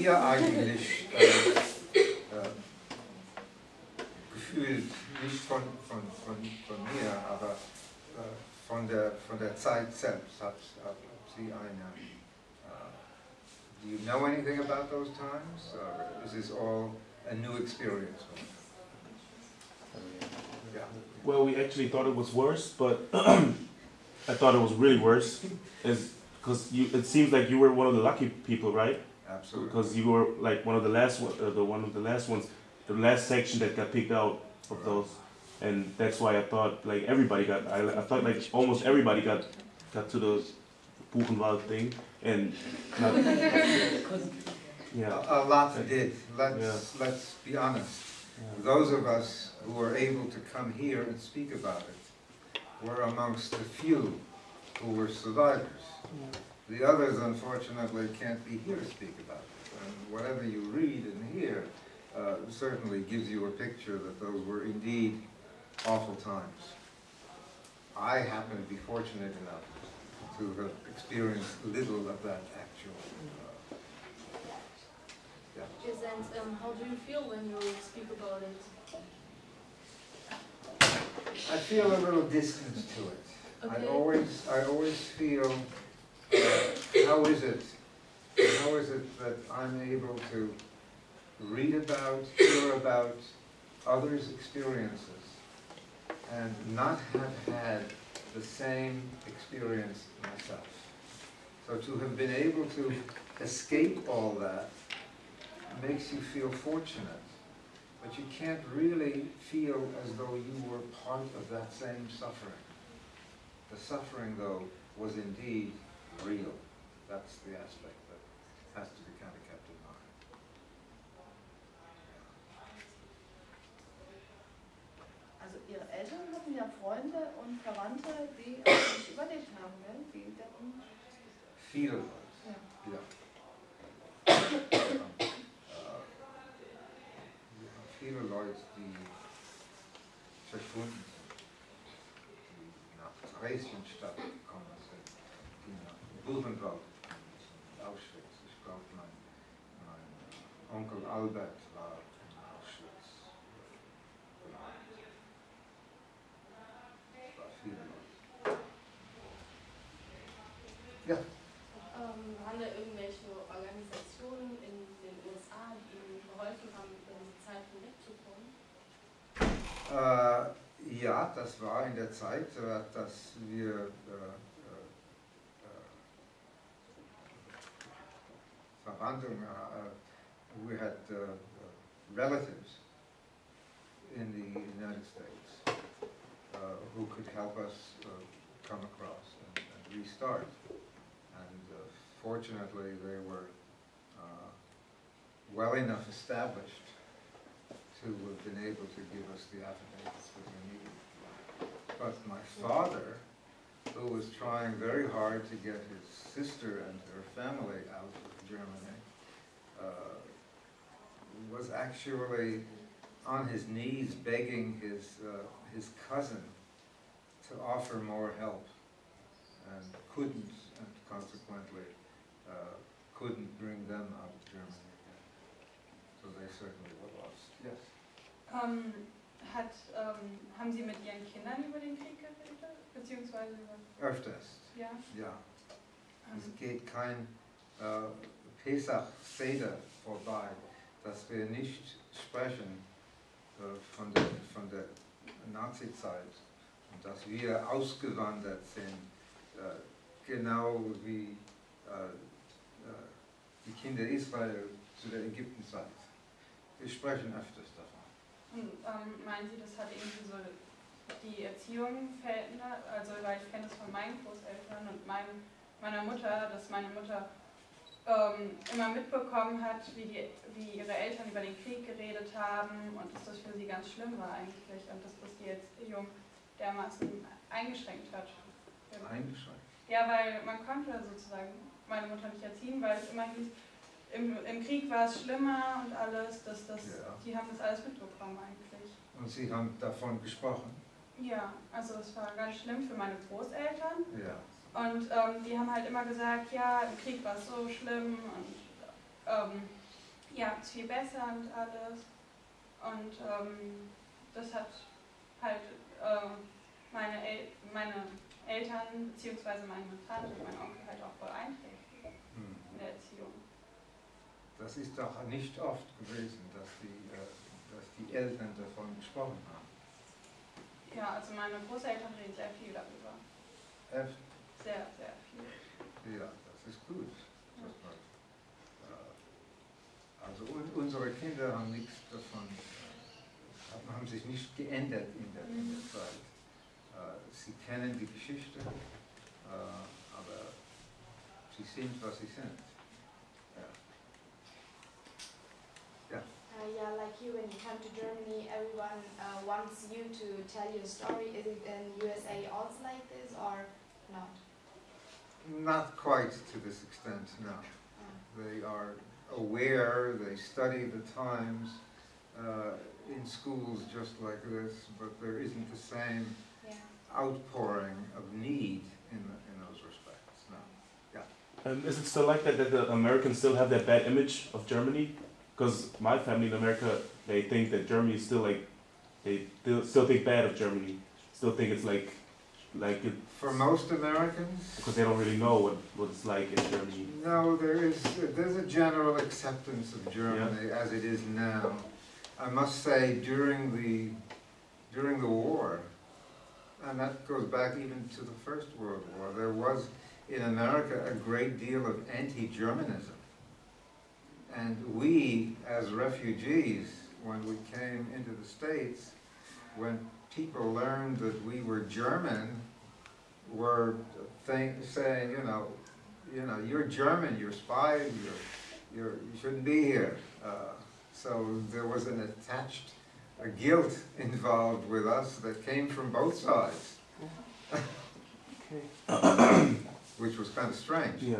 ihr eigentlich gefühlt, nicht von mir, aber von der Zeit selbst, hat sie eine, do you know anything about those times? Or is this all a new experience? Yeah. Well, we actually thought it was worse, but I thought it was really worse, because it seems like you were one of the lucky people, right? Absolutely. Because you were like one of the last ones, the last section that got picked out of Right. those, and that's why I thought like everybody got. I thought like almost everybody got to the Buchenwald thing, and not, yeah. A lot did. Let's be honest. Yeah. Those of us who were able to come here and speak about it were amongst the few who were survivors. Yeah. The others, unfortunately, can't be here to speak about it. And whatever you read and hear certainly gives you a picture that those were indeed awful times. I happen to be fortunate enough to have experienced little of that actual. Yes, and how do you feel when you speak about it? I feel a little distant to it. Okay. I always feel, how is it that I'm able to read about, hear about others' experiences and not have had the same experience myself. So to have been able to escape all that makes you feel fortunate, but you can't really feel as though you were part of that same suffering. The suffering, though, was indeed real. That's the aspect that has to be kind of kept in mind. Also Ihre Eltern hatten ja Freunde und Verwandte, die auch nicht überlebt haben, gell? Die decken. Viele Leute. Ja. Ja. Viele Leute, die verschwunden sind, die nach Theresienstadt gekommen sind, die nach Buchenwald gekommen sind, Auschwitz. Ich glaube, mein Onkel Albert war in Auschwitz. Es war viele Leute. Ja. Waren da irgendwelche Organisationen in den USA, die Ihnen geholfen haben, in die Zeit hinwegzukommen? Ja, das war in der Zeit, dass wir Verwandten, we had relatives in the United States who could help us come across and restart. And fortunately, they were well enough established to have been able to give us the affidavits that we needed. But my father, who was trying very hard to get his sister and her family out of Germany, was actually on his knees begging his cousin to offer more help, and couldn't, and consequently couldn't bring them out of Germany again. So they certainly were lost. Yes. Haben Sie mit Ihren Kindern über den Krieg geredet? Beziehungsweise über... Öfters. Ja. Ja. Es geht kein Pesach-Seder vorbei, dass wir nicht sprechen von der Nazi-Zeit und dass wir ausgewandert sind, genau wie die Kinder Israel zu der Ägyptenzeit. Wir sprechen öfters davon. Und meinen Sie, das hat irgendwie so die Erziehung verändert? Also, weil ich kenne das von meinen Großeltern und meiner Mutter, dass meine Mutter immer mitbekommen hat, wie ihre Eltern über den Krieg geredet haben und dass das für sie ganz schlimm war eigentlich und dass das die Erziehung dermaßen eingeschränkt hat. Eingeschränkt? Ja, weil man konnte sozusagen meine Mutter nicht erziehen, weil es immer hieß, im Krieg war es schlimmer und alles, die haben das alles mitbekommen eigentlich. Und Sie haben davon gesprochen? Ja, also es war ganz schlimm für meine Großeltern. Ja. Und die haben halt immer gesagt, ja, im Krieg war es so schlimm und ja, ist viel besser und alles. Und das hat halt meine Eltern bzw. meine Tante und mein Onkel halt auch beeinträchtigt in der Erziehung. Das ist doch nicht oft gewesen, dass die Eltern davon gesprochen haben. Ja, also meine Großeltern reden sehr viel darüber. Echt? Sehr, sehr viel. Ja, das ist gut. Dass man, also unsere Kinder haben nichts davon, haben sich nicht geändert in der Zeit. Sie kennen die Geschichte, aber sie sind, was sie sind. Yeah, like you, when you come to Germany, everyone wants you to tell your story. Is it in USA also like this, or not? Not quite to this extent, no. They are aware, they study the times in schools just like this, but there isn't the same outpouring of need in those respects, no. Yeah. Is it still like that the Americans still have that bad image of Germany? Because my family in America, they think that Germany is still like, they still think bad of Germany. Still think it's like it. For most Americans? Because they don't really know what it's like in Germany. No, there's a general acceptance of Germany as it is now. I must say, during the war, and that goes back even to the First World War, there was in America a great deal of anti-Germanism. And we, as refugees, when we came into the States, when people learned that we were German, were saying, you know, you're German, you're spies, you shouldn't be here. So there was a guilt involved with us that came from both sides, which was kind of strange. Yeah.